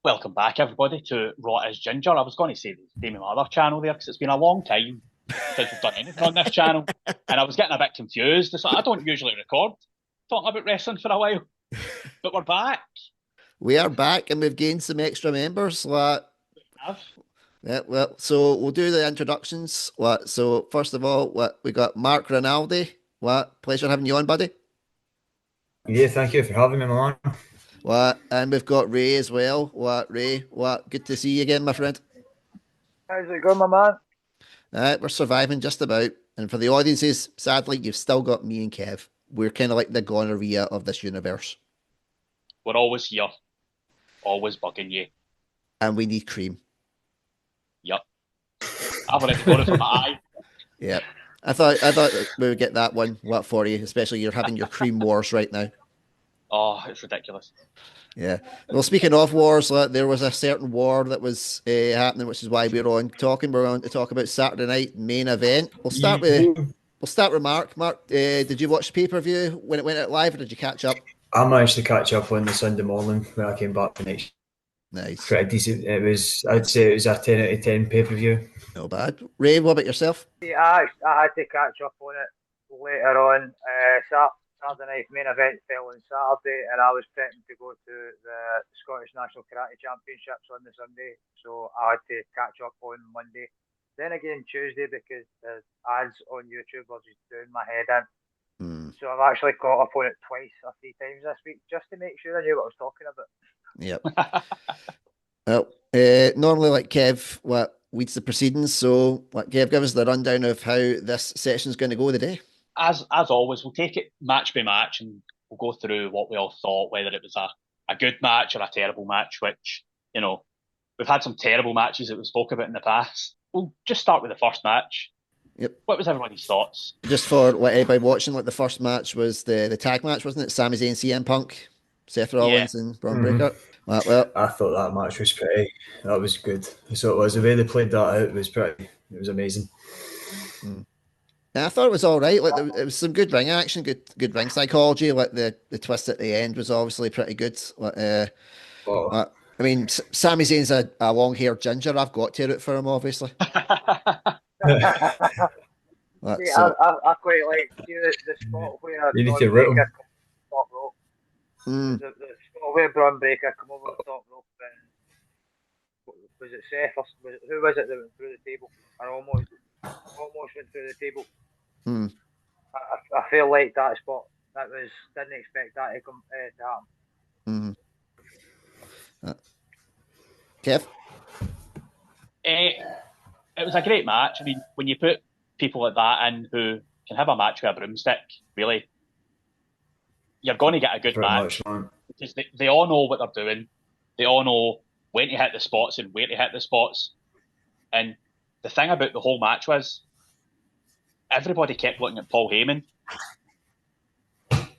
Welcome back, everybody, to Raw is Ginger. I was going to say the Damian other channel there because it's been a long time since we've done anything on this channel, and I was getting a bit confused. It's like, I don't usually record talking about wrestling for a while, but we're back. We are back, and we've gained some extra members. So we'll do the introductions. So first of all, we got Mark Rinaldi. Pleasure having you on, buddy. Yeah, thank you for having me, man. And we've got Ray as well. Ray, good to see you again, my friend. How's it going, my man? We're surviving just about. And for the audiences, sadly, you've still got me and Kev. We're kind of like the gonorrhea of this universe. We're always here, always bugging you. And we need cream. Yep. I've already got it for my eye. Yeah. I thought we would get that one for you, especially you're having your cream wars right now. Oh, it's ridiculous. Yeah. Well, speaking of wars, there was a certain war that was happening, which is why we're on talking. We're on to talk about Saturday night main event. We'll start with Mark. Mark, did you watch the pay-per-view when it went out live, or did you catch up? I managed to catch up on the Sunday morning when I came back the night. Nice. Pretty decent. I'd say it was a 10 out of 10 pay-per-view. No bad. Ray, what about yourself? Yeah, I had to catch up on it later on. Saturday night main event fell on Saturday, and I was prepping to go to the Scottish National Karate Championships on the Sunday, so I had to catch up on Monday. Then again Tuesday, because the ads on YouTube were just doing my head in. So I've actually caught up on it twice or three times this week, just to make sure I knew what I was talking about. Yep. Well, normally, like Kev, leads the proceedings. So, Kev, give us the rundown of how this session's going to go today. As always, we'll take it match by match, and we'll go through what we all thought, whether it was a good match or a terrible match, which, we've had some terrible matches that we spoke about in the past. We'll just start with the first match. Yep. What was everybody's thoughts? Just for anybody watching, the first match was the tag match, wasn't it? Sami Zayn, CM Punk, Seth Rollins, and Bron Breakker. Well, I thought that match was pretty. That was good. So it was the way they played that out. It was amazing. Yeah, I thought it was all right. It was some good ring action, good ring psychology. The twist at the end was obviously pretty good. I mean, Sami Zayn's a long-haired ginger. I've got to root for him, obviously. I quite like the spot where you need to root him. Top rope. The spot where Bron Breakker come over the top rope, and was it Seth or who was it that went through the table? I almost went through the table. I feel like that spot. Didn't expect that to come to happen. Kev? It was a great match. I mean, when you put people like that in who can have a match with a broomstick, really, you're going to get a good match. Because they all know what they're doing. They all know when to hit the spots and where to hit the spots. And the thing about the whole match was, everybody kept looking at Paul Heyman.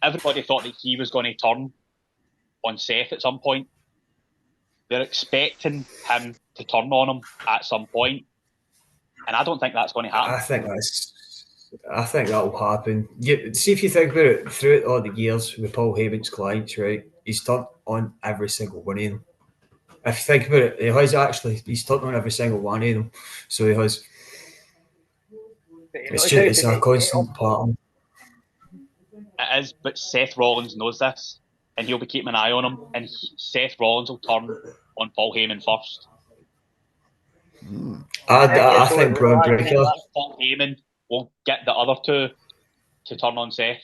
Everybody thought that he was going to turn on Seth at some point. They're expecting him to turn on him at some point, and I don't think that's going to happen. I think that will happen. See, if you think about it, throughout all the years with Paul Heyman's clients, right, he's turned on every single one of them. If you think about it, he's turned on every single one of them. So he has. It's a constant pattern. It is, but Seth Rollins knows this, and he'll be keeping an eye on him, and Seth Rollins will turn on Paul Heyman first. I think Bron Breakker. Paul Heyman will get the other two to turn on Seth.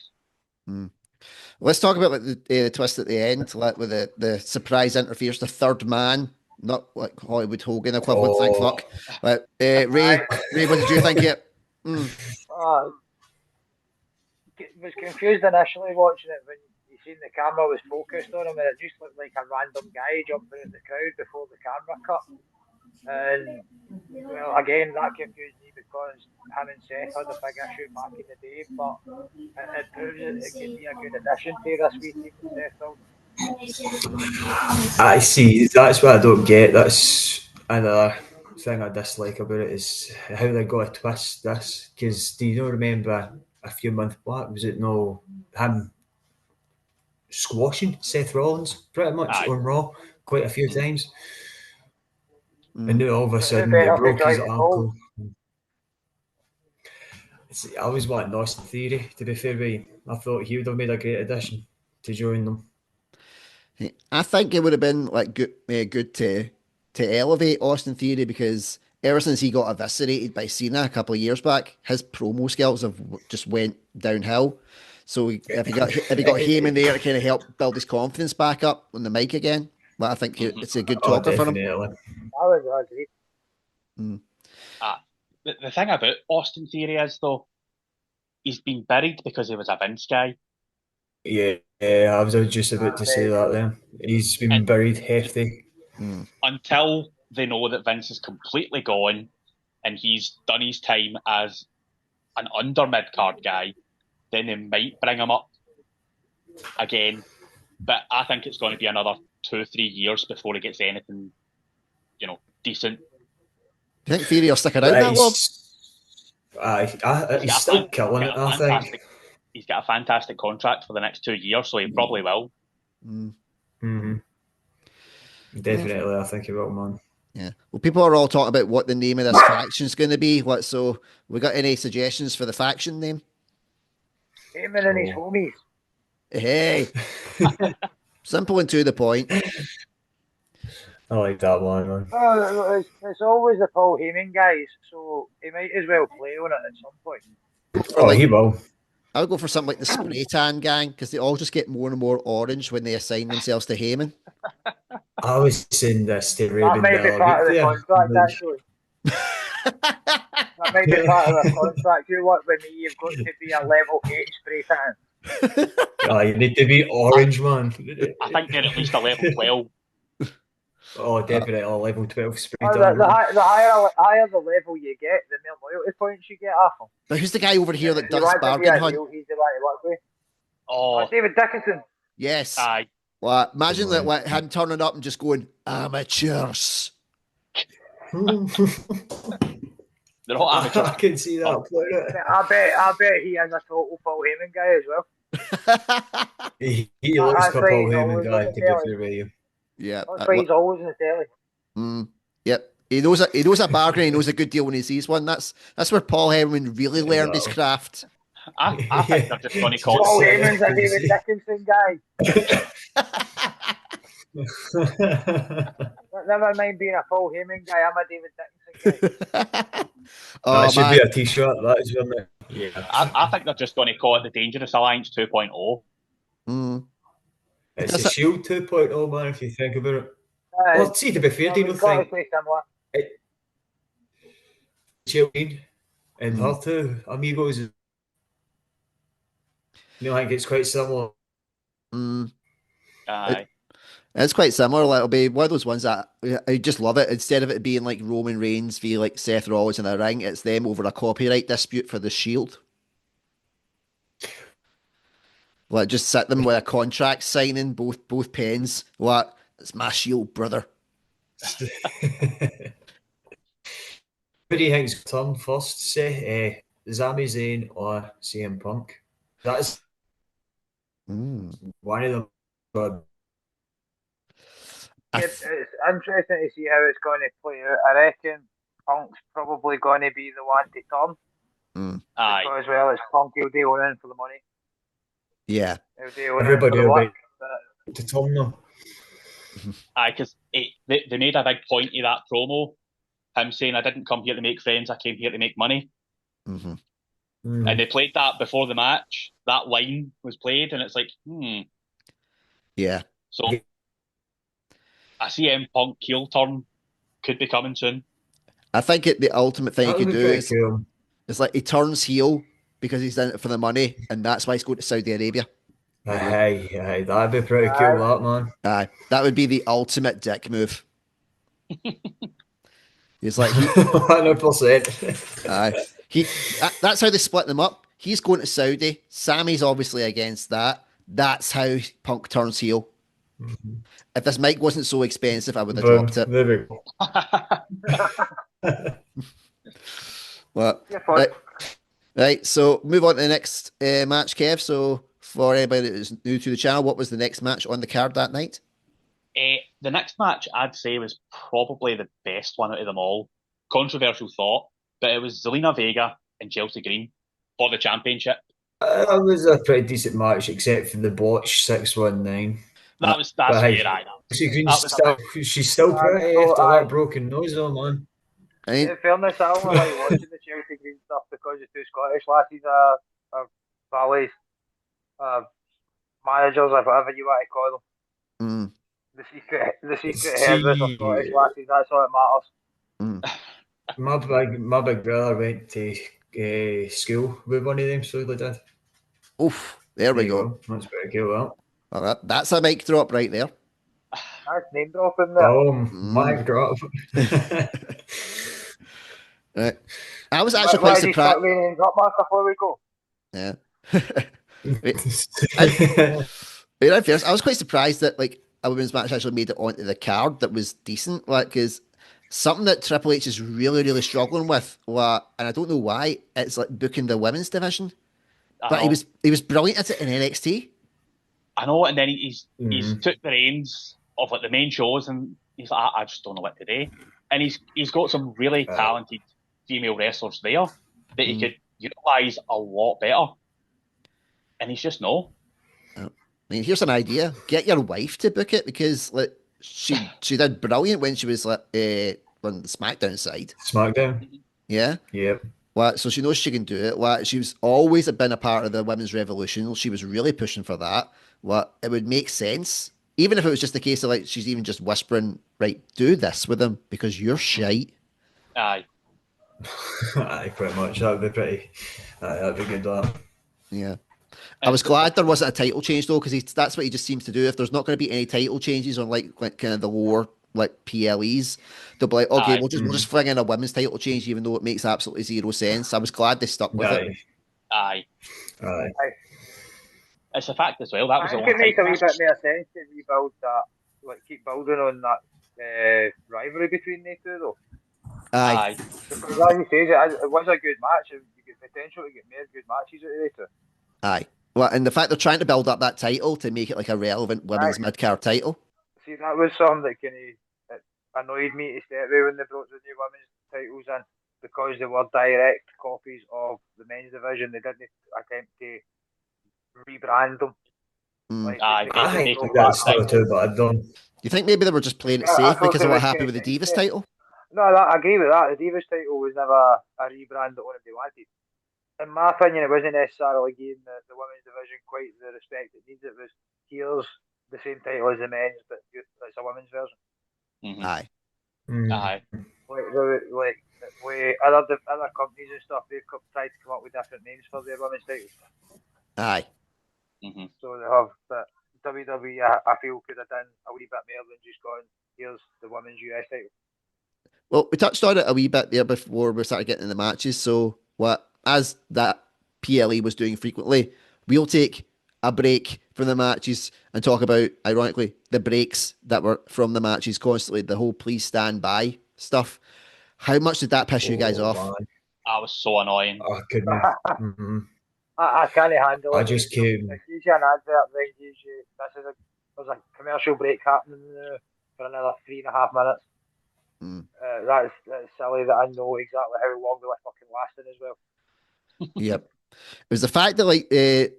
Let's talk about the twist at the end, with the surprise interference, the third man, not like Hollywood Hogan equivalent. Thank fuck. But Ray, what did you think of it? Was confused initially watching it when you seen the camera was focused on him, and it just looked like a random guy jumping in the crowd before the camera cut. And well, again, that confused me because him and Seth had a big issue back in the day, but it proves it could be a good addition to this wee team with Seth. I see. That's what I don't get. That's another thing I dislike about it, is how they got to twist this. Because do you remember a few months back, was it him squashing Seth Rollins pretty much on Raw? quite a few times. And now all of a sudden he broke his ankle. I always wanted Austin Theory, to be fair with you. I thought he would have made a great addition to join them. I think it would have been like good to elevate Austin Theory, because ever since he got eviscerated by Cena a couple of years back, his promo skills have just went downhill. So if he got him in there to kind of help build his confidence back up on the mic again, well, I think it's a good talker for him. I would agree. The thing about Austin Theory is, though, he's been buried because he was a Vince guy. Yeah, I was just about to say that then. He's been buried hefty. Until they know that Vince is completely gone and he's done his time as an under mid-card guy, then they might bring him up again. But I think it's going to be another 2-3 years before he gets anything, decent. Do you think Theory will stick around that long? He's still killing it, I think. He's got a fantastic contract for the next 2 years, so he probably will. Definitely, I think he will, man. Yeah. Well, people are all talking about what the name of this faction is going to be. So, we got any suggestions for the faction name? Heyman and his homies. Hey. Simple and to the point. I like that one, man. It's always the Paul Heyman guys, so he might as well play on it at some point. He will. I would go for something like the Spray Tan Gang, because they all just get more and more orange when they assign themselves to Heyman. I was saying this to That Ruben. might be part of the contract, actually. That might be part of the contract. You work with me, you've got to be a level 8 spray tan. You need to be orange, man. I think they're at least a level 12. Oh, definitely a level 12 spray tan. The higher the level you get, the more loyalty points you get off them. But who's the guy over here that does bargain hunt? He's the one to work with. Oh, David Dickinson. Yes. Aye. Well, imagine that him turning up and just going, amateurs. They're all amateurs. I can see that. I bet he is a total Paul Heyman guy as well. he looks like a Paul Heyman guy, to be fair with you. Yeah. That's why he's always in the telly. Yep. He knows a bargain. He knows a good deal when he sees one. That's where Paul Heyman really learned his craft. I think they're just going to call Paul Heyman's a David Dickinson guy. Never mind being a Paul Heyman guy. I'm a David Dickinson guy. That should be a t-shirt. That is one. Yeah. I think they're just going to call it the Dangerous Alliance 2.0. It's the Shield 2.0, man, if you think about it. Well, see, to be fair, do you think Shield and her two amigos, I think it's quite similar. Aye. It's quite similar. Like, it'll be one of those ones that I just love it. Instead of it being like Roman Reigns v like Seth Rollins in a ring, it's them over a copyright dispute for the Shield. Like, just sit them with a contract signing, both pens. What? It's my Shield, brother. Who do you think's turn first? Say, Sami Zayn or CM Punk? That's one of them. It's interesting to see how it's going to play out. I reckon Punk's probably going to be the one to turn. Aye. As well as Punk, he'll deal in for the money. Yeah. Everybody will be to turn them. Aye, because they made a big point of that promo. Him saying, I didn't come here to make friends, I came here to make money. And they played that before the match. That line was played, and it's like, Yeah. So a CM Punk heel turn could be coming soon. I think the ultimate thing he could do is cool. It's like he turns heel because he's in it for the money, and that's why he's going to Saudi Arabia. Aye, that'd be pretty cool, that, man. Aye, that would be the ultimate dick move. He's like 100%. Aye, that's how they split them up. He's going to Saudi. Sammy's obviously against that. That's how Punk turns heel. If this mic wasn't so expensive, I would have dropped it. There we go. Well, right, so move on to the next match, Kev. So for anybody that is new to the channel, what was the next match on the card that night? The next match, I'd say, was probably the best one out of them all. Controversial thought, but it was Zelina Vega and Chelsea Green for the championship. It was a pretty decent match, except for the botch 619. That's fair, she's still pretty after that broken nose, though, man. In fairness, I only like watching the Chelsea Green stuff because the two Scottish lasses are valets, managers, or whatever you want to call them. The secret hairdress of Scottish lasses, that's all that matters. My big brother went to school with one of them, so they did. Oof, there we go. That's pretty cool, well, that's a mic drop right there. That's name dropping there. Oh, mic drop. Right. I was actually quite surprised. Before we go. Yeah. I was quite surprised that like a women's match actually made it onto the card that was decent, like, because something that Triple H is really, really struggling with, and I don't know why, it's like booking the women's division. But he was brilliant at it in NXT. I know, and then he's took the reins of like the main shows, and he's like, I just don't know what to do. And he's got some really talented female wrestlers there that he could utilise a lot better. And he's just no. I mean, here's an idea: get your wife to book it, because like she did brilliant when she was like on the SmackDown side. SmackDown. Yeah. Yep. Well, so she knows she can do it. Well, she's always been a part of the Women's Revolution. She was really pushing for that. Well, it would make sense, even if it was just a case of like she's even just whispering, right, do this with them because you're shite. Aye. Aye, pretty much. That'd be pretty. That'd be good. That. Yeah. I was glad there wasn't a title change though, because that's what he just seems to do. If there's not going to be any title changes on like kind of the lower like PLEs, they'll be like, okay, we'll just fling in a women's title change, even though it makes absolutely zero sense. I was glad they stuck with it. Aye. It's a fact as well. That was I think it makes a wee bit more sense to rebuild that, like keep building on that rivalry between the two though. Aye. Because as you say, it was a good match. You get potential to get more good matches out of it. Aye. Well, and the fact they're trying to build up that title to make it like a relevant women's mid-card title. See, that was something that it annoyed me to start with when they brought the new women's titles in, because they were direct copies of the men's division. They didn't attempt to rebrand them. I think that's still too bad, though. You think maybe they were just playing it safe because they were happy with the Divas title? No, I agree with that. The Divas title was never a rebrand that anybody wanted. In my opinion, it wasn't necessarily giving the women's division quite the respect it needs. It was, here's the same title as the men's, but it's a women's version. Aye. Aye. Like other companies and stuff, they've tried to come up with different names for their women's titles. Aye. So they have, but WWE, I feel, could have done a wee bit more than just going, here's the women's US title. Well, we touched on it a wee bit there before we started getting in the matches. So, as that PLE was doing frequently, we'll take a break from the matches and talk about, ironically, the breaks that were from the matches constantly, the whole please stand by stuff. How much did that piss you guys off? Man. I was so annoying. I couldn't. I can't handle it. I just came. Gives you an advert, then gives you, there's a commercial break happening for another 3.5 minutes. That's silly that I know exactly how long they were fucking lasting as well. Yep. It was the fact that like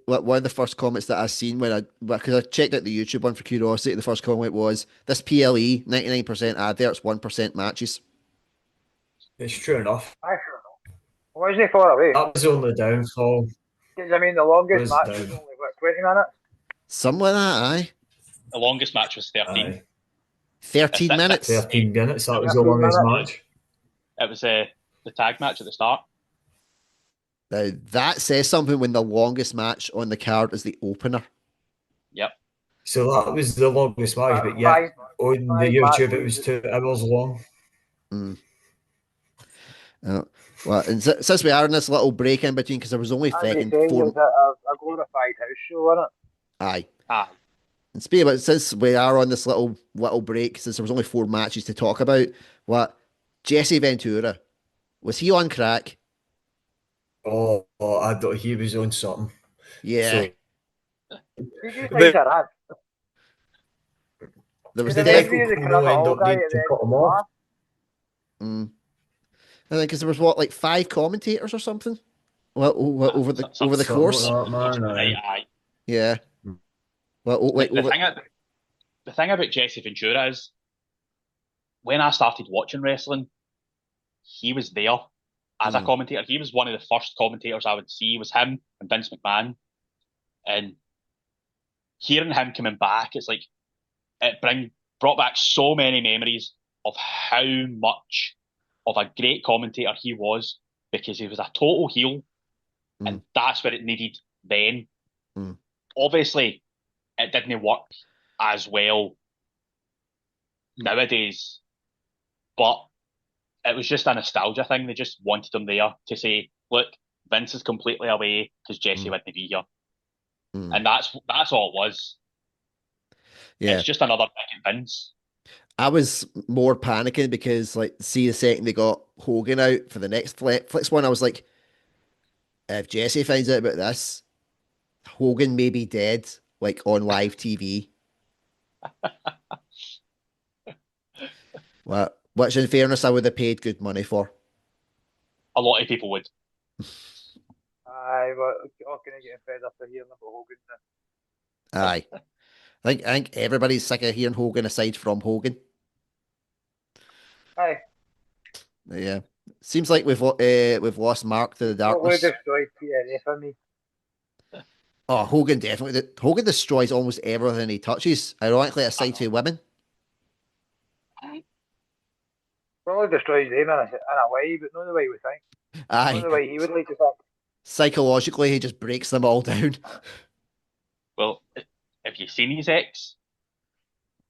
one of the first comments that I seen because I checked out the YouTube one for curiosity, the first comment was, this PLE 99% adverts, 1% matches. It's true enough. Wasn't he far away? That was the only downfall. I mean, the longest match was only 20 minutes. Something like that, aye. The longest match was 13. Aye. 13 minutes? 13 minutes, that was the longest match. It was the tag match at the start. Now, that says something when the longest match on the card is the opener. Yep. So that was the longest match, but yeah, on the YouTube it was 2 hours long. Well, and since we are in this little break in between, because there was only 4... a glorified house show, wasn't it? Aye. And speaking about, since we are on this little break, since there was only 4 matches to talk about, Jesse Ventura, was he on crack? Oh, I thought he was on something. Yeah. So, There was the the referee that can have end all up guy needing at the to end cut of him the off. match. I think because there was what, like 5 commentators or something. Well, over the course. Like that, man, Aye. Yeah. Well, wait, the thing about Jesse Ventura is, when I started watching wrestling, he was there as a commentator. He was one of the first commentators I would see. It was him and Vince McMahon. And hearing him coming back, it's like it brought back so many memories of how much of a great commentator he was, because he was a total heel, and that's what it needed then. Obviously, it didn't work as well nowadays, but it was just a nostalgia thing. They just wanted him there to say, look, Vince is completely away because Jesse wouldn't be here. And that's all it was. Yeah. It's just another pick at Vince. I was more panicking because, like, see, the second they got Hogan out for the next Flex one, I was like, if Jesse finds out about this, Hogan may be dead, like, on live TV. Which, in fairness, I would have paid good money for. A lot of people would. Aye, but how can I get fed up of hearing about Hogan now? Aye. I think everybody's sick of hearing Hogan aside from Hogan. Aye. Yeah. Seems like we've lost Mark to the darkness. Hogan destroyed PLE for me. Oh, Hogan definitely. Hogan destroys almost everything he touches. Ironically, aside from women. Probably destroys them in a way, but not the way we think. Aye. Not the way he would like to think. Psychologically, he just breaks them all down. Well, have you seen his ex?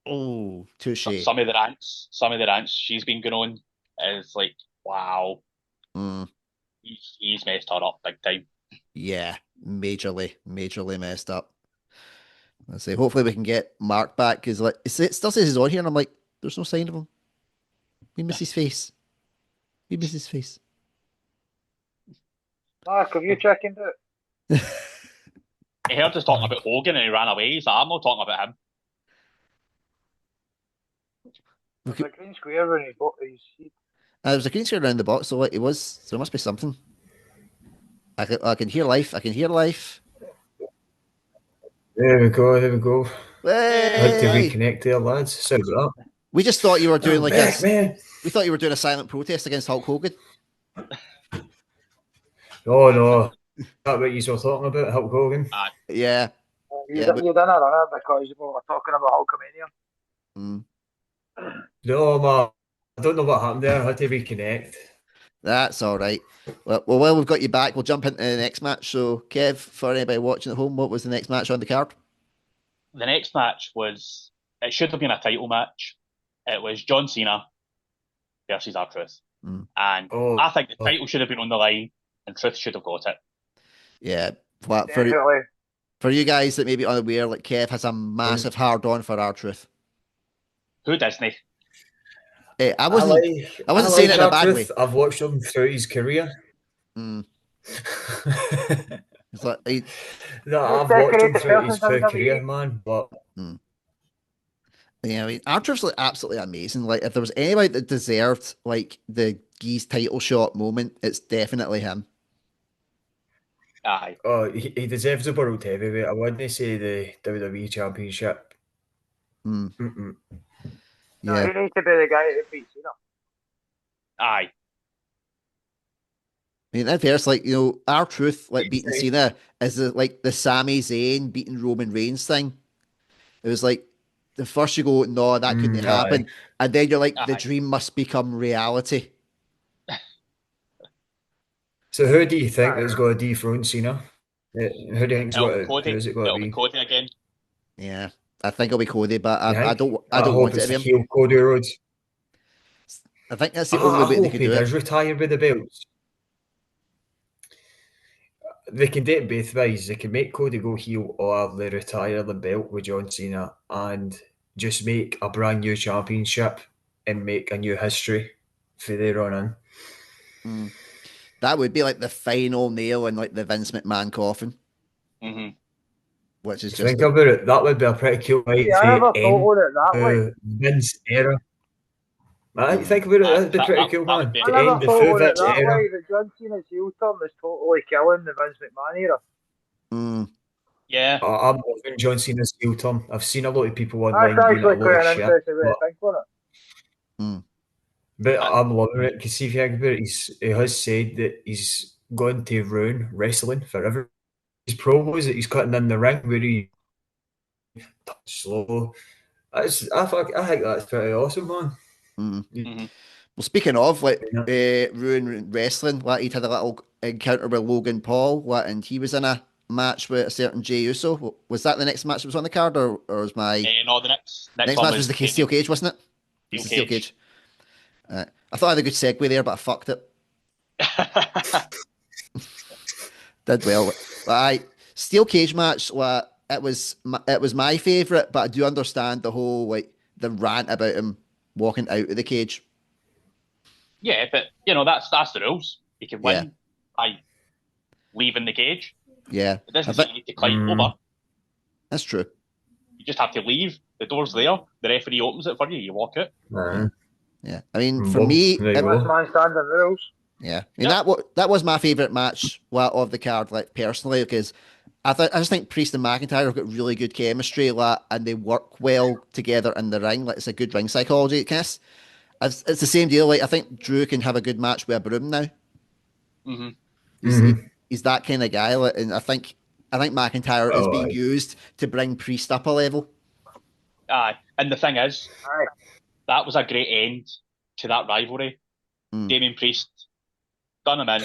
Oh, touche. Some of the rants she's been going on is like, wow. He's messed her up big time. Yeah, majorly messed up. I say, hopefully we can get Mark back, because like it still says he's on here, and I'm like, there's no sign of him. We miss his face. Mark, have you checked into it? He heard us talking about Hogan and he ran away. He's like, I'm not talking about him. There's a green square when he bought his seat. There was a green square around the box, so it was. So there must be something. I can hear life. There we go. Hey! I had to reconnect there, lads. Sorry about that. We just thought you were doing man. We thought you were doing a silent protest against Hulk Hogan. Oh no. Is that what you were talking about, Hulk Hogan? Yeah. You done a runner because we were talking about Hulkamania. No, man. I don't know what happened there. I had to reconnect. That's all right. Well, we've got you back. We'll jump into the next match. So, Kev, for anybody watching at home, what was the next match on the card? The next match it should have been a title match. It was John Cena versus R-Truth. And I think the title should have been on the line and Truth should have got it. Yeah. For you guys that may be unaware, like, Kev has a massive hard-on for R-Truth. Who doesn't he? I wasn't saying it in a bad way. I've watched him through his career. It's like, I've watched him through his career, man. But yeah, I mean, R-Truth's like absolutely amazing. Like, if there was anybody that deserved like the Geese title shot moment, it's definitely him. Aye. Oh, he deserves the world heavyweight. I wouldn't say the WWE Championship. Yeah. No, he needs to be the guy that beats Cena. Aye. I mean, at first, like, you know, R-Truth, like, beating Cena is like the Sami Zayn beating Roman Reigns thing. It was like, the first you go, no, that couldn't happen. And then you're like, the dream must become reality. So who do you think is going to dethrone Cena? Who do you think is going to be? It'll be Cody again. Yeah, I think it'll be Cody, but I don't hope want it it's to be him. heel Cody Rhodes. I think that's the only way they could do it. He does retire with the belts. They can do it both ways. They can make Cody go heel, or they retire the belt with John Cena and just make a brand new championship and make a new history for their run in. That would be like the final nail in like the Vince McMahon coffin. which is just think about it. That would be a pretty cool way I never thought of it that way. Vince era. Think about it. That'd be pretty cool, man. I never thought of it that way. That John Cena's heel turn was totally killing the Vince McMahon era. Yeah, I'm loving John Cena's heel turn. I've seen a lot of people online That's doing a actually lot quite of an shit. interesting way to think on it. But I'm loving it because see if you think about it, he has said that he's going to ruin wrestling forever. His promos that he's cutting in the ring where he slow. I think that's pretty awesome, man. Well, speaking of ruin wrestling, he'd had a little encounter with Logan Paul, and he was in a match with a certain Jey Uso. Was that the next match that was on the card, or was my no, the next match was the steel cage, wasn't it? Steel cage. I thought I had a good segue there, but I fucked it. Did well. Steel cage match. It was my favourite, but I do understand the whole the rant about him walking out of the cage. Yeah, but that's the rules. You can win by leaving the cage. Yeah, it doesn't mean you need to climb over. That's true. You just have to leave. The door's there. The referee opens it for you. You walk out. Yeah, I mean, for me, that's my standard rules. Yeah, I mean that was my favourite match of the card, personally, because I just think Priest and McIntyre have got really good chemistry, and they work well together in the ring. It's a good ring psychology, Kiss. It's the same deal. I think Drew can have a good match with a broom now. He's that kind of guy, and I think McIntyre is being used to bring Priest up a level. Aye, and the thing is, that was a great end to that rivalry. Damian Priest done him in,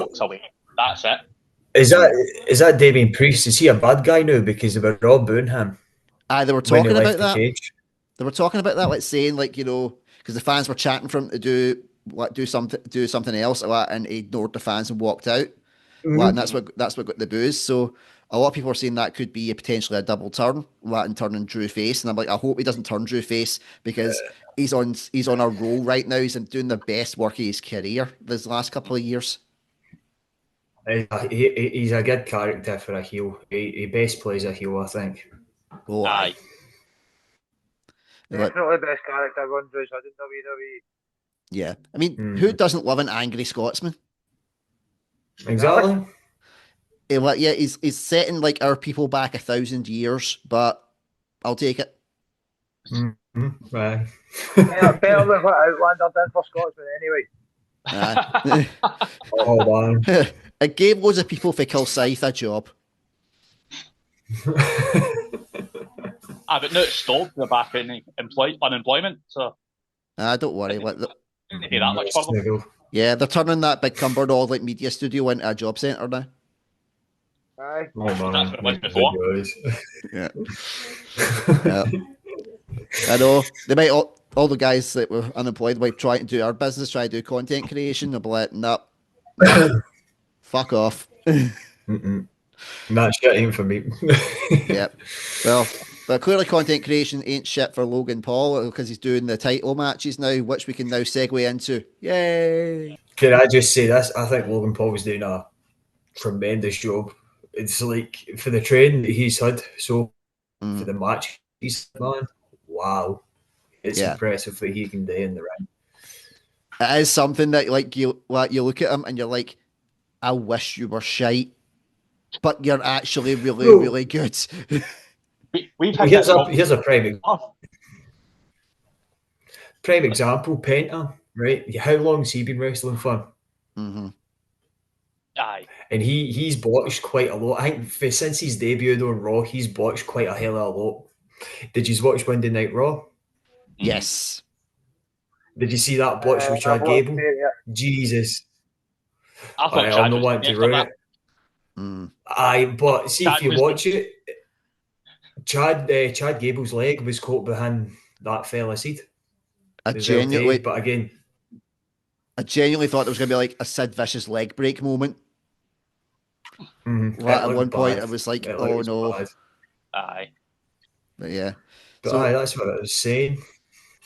walks away. That's it. Is that Damian Priest? Is he a bad guy now because they were all booing him? They were talking about that. They were talking about that, saying because the fans were chanting for him to do something else, and he ignored the fans and walked out. And that's what got the boos. So a lot of people are saying that could be potentially a double turn, and turning Drew face. And I'm like, I hope he doesn't turn Drew face, because he's on a roll right now. He's doing the best work of his career this last couple of years. He's a good character for a heel. He best plays a heel, I think. Oh, aye. Definitely best character run Drew's had in WWE. Yeah, I mean, who doesn't love an angry Scotsman? Exactly. He's setting our people back 1,000 years, but I'll take it. Right. Better than what Outlander did for Scotsman anyway. Oh man. It gave loads of people for Kilsyth a job. But now it's stopped. They're back in unemployment, so don't worry. Didn't pay that much for them. Yeah, they're turning that big Cumbernauld media studio into a job centre now. Aye. Oh man. That's what it was before. Yeah. I know. They might all the guys that were unemployed might try to do our business, try to do content creation. They'll be like, nah. Fuck off. That shit ain't for me. Yep. Well, but clearly content creation ain't shit for Logan Paul, because he's doing the title matches now, which we can now segue into. Yay! Can I just say this? I think Logan Paul was doing a tremendous job. It's for the training that he's had, for the match he's had, man, wow. It's impressive what he can do in the ring. It is something that you look at him and you're like, I wish you were shite, but you're actually really, really good. Here's a prime example. Penta, right? How long has he been wrestling for? Aye. And he's botched quite a lot. I think since he's debuted on Raw, he's botched quite a hell of a lot. Did you watch Monday Night Raw? Yes. Did you see that botch with Chad Gable? Jesus. I'm not wanting to ruin it. Aye, but see if you watch it, Chad Gable's leg was caught behind that fella's seat. I genuinely thought there was going to be a Sid Vicious leg break moment. At one point, I was like, "Oh no!" Bad. Aye, but yeah. That's what I was saying.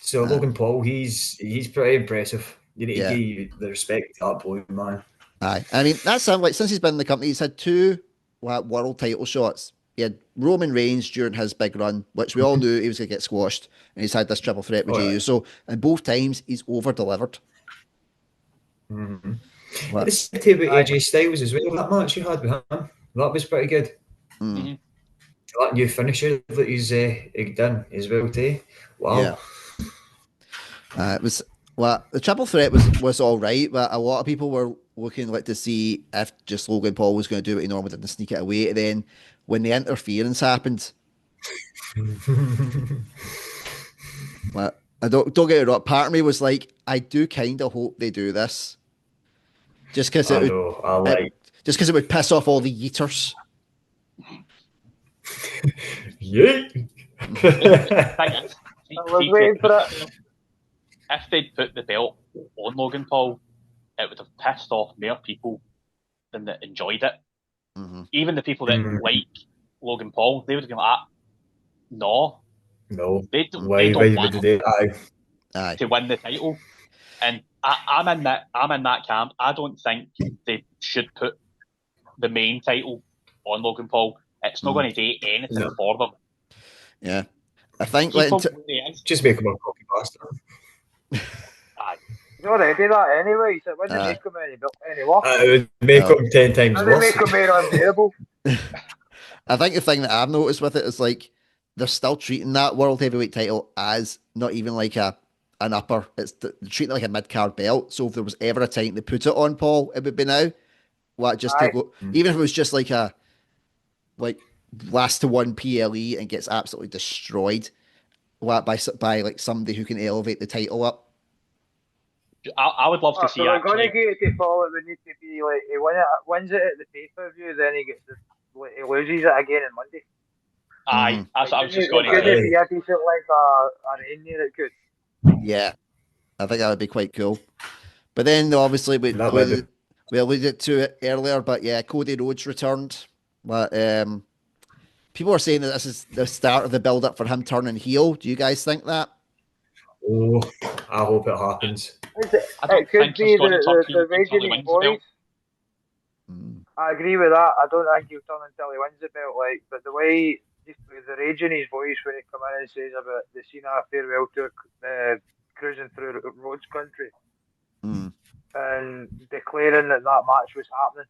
So Logan Paul, he's pretty impressive. You need to give the respect to that boy, man. Aye, I mean that's since he's been in the company, he's had 2 world title shots. had Roman Reigns during his big run, which we all knew he was going to get squashed, and he's had this triple threat with Jey Uso, and both times he's over-delivered. What? The same thing with AJ Styles as well. That match you had with him, that was pretty good. That new finisher that he's done as well too. Wow. Yeah. It was the triple threat was all right, but a lot of people were looking to see if just Logan Paul was going to do what he normally did and sneak it away. And then when the interference happened, I don't get it wrong. Part of me was like, I do kind of hope they do this, just because it would piss off all the yeeters. Yeah. If they'd put the belt on Logan Paul, it would have pissed off more people than that enjoyed it. Even the people that like Logan Paul, they would have been like, no, they don't want him to win the title. And I'm in that camp. I don't think they should put the main title on Logan Paul. It's not going to do anything for them. Yeah, I think just make him a copy bastard. You already do that anyway, so it wouldn't make him any worse. It would make him 10 times worse. It would make him more unbearable. I think the thing that I've noticed with it is like they're still treating that World Heavyweight title as not even like an upper. It's treating it like a mid-card belt. So if there was ever a time to put it on Paul, it would be now. To go, even if it was just like last to one PLE and gets absolutely destroyed by like somebody who can elevate the title up. I would love to see. We're going to get it to Paul. It would need to be like he wins it at the pay-per-view, then he loses it again on Monday. That's what I was just going to say. Could it be a decent a reign there? It could. Yeah, I think that would be quite cool. But then obviously we alluded to it earlier, but yeah, Cody Rhodes returned. But people are saying that this is the start of the build-up for him turning heel. Do you guys think that? Oh, I hope it happens. It could be the raging in his voice. I agree with that. I don't think he'll turn until he wins the belt. But the way the rage in his voice when he come in and says about the Cena farewell tour cruising through Rhodes country and declaring that match was happening.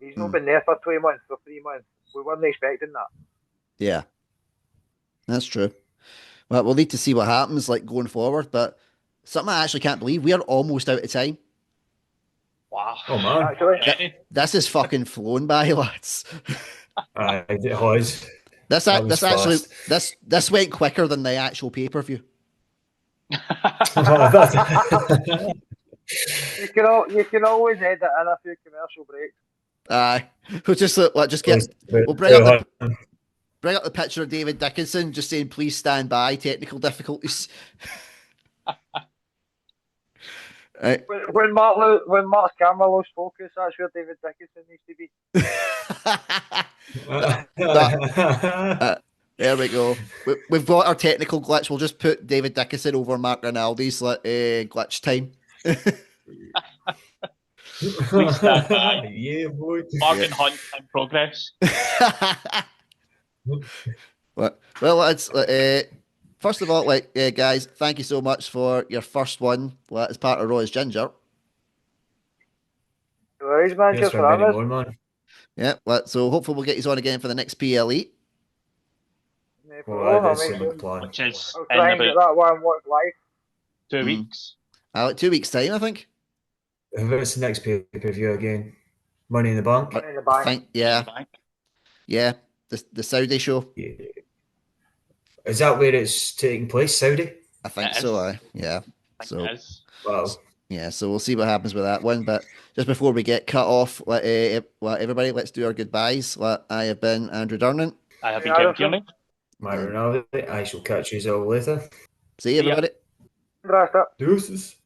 He's not been there for 2 months, for 3 months. We weren't expecting that. Yeah, that's true. Well, we'll need to see what happens going forward. But something I actually can't believe, we are almost out of time. Wow. Oh man. This is fucking flown by, lads. It has. This went quicker than the actual pay-per-view. You can always edit in a few commercial breaks. We'll bring up the picture of David Dickinson just saying please stand by, technical difficulties. Right. When Mark's camera lost focus, that's where David Dickinson needs to be. There we go. We've got our technical glitch. We'll just put David Dickinson over Mark Rinaldi's glitch time. Please stand by. Yeah, boy. Bargain hunt in progress. Well, it's first of all, guys, thank you so much for your first one as part of Roy's Ginger. Worries, man. Just for man. Yeah, so hopefully we'll get you on again for the next PLE. That's a good plan. Which is I'll try and get that one work live. 2 weeks. 2 weeks' time, I think. What's the next pay-per-view again? Money in the Bank? Money in the Bank. Yeah. The Saudi show. Yeah. Is that where it's taking place, Saudi? I think so, yeah. So, wow. Yeah, so we'll see what happens with that one. But just before we get cut off, everybody, let's do our goodbyes. I have been Andrew Durnan. I have been Kevin Kearney. My Ronaldo. I shall catch you all later. See you, everybody. Rasta. Deuces.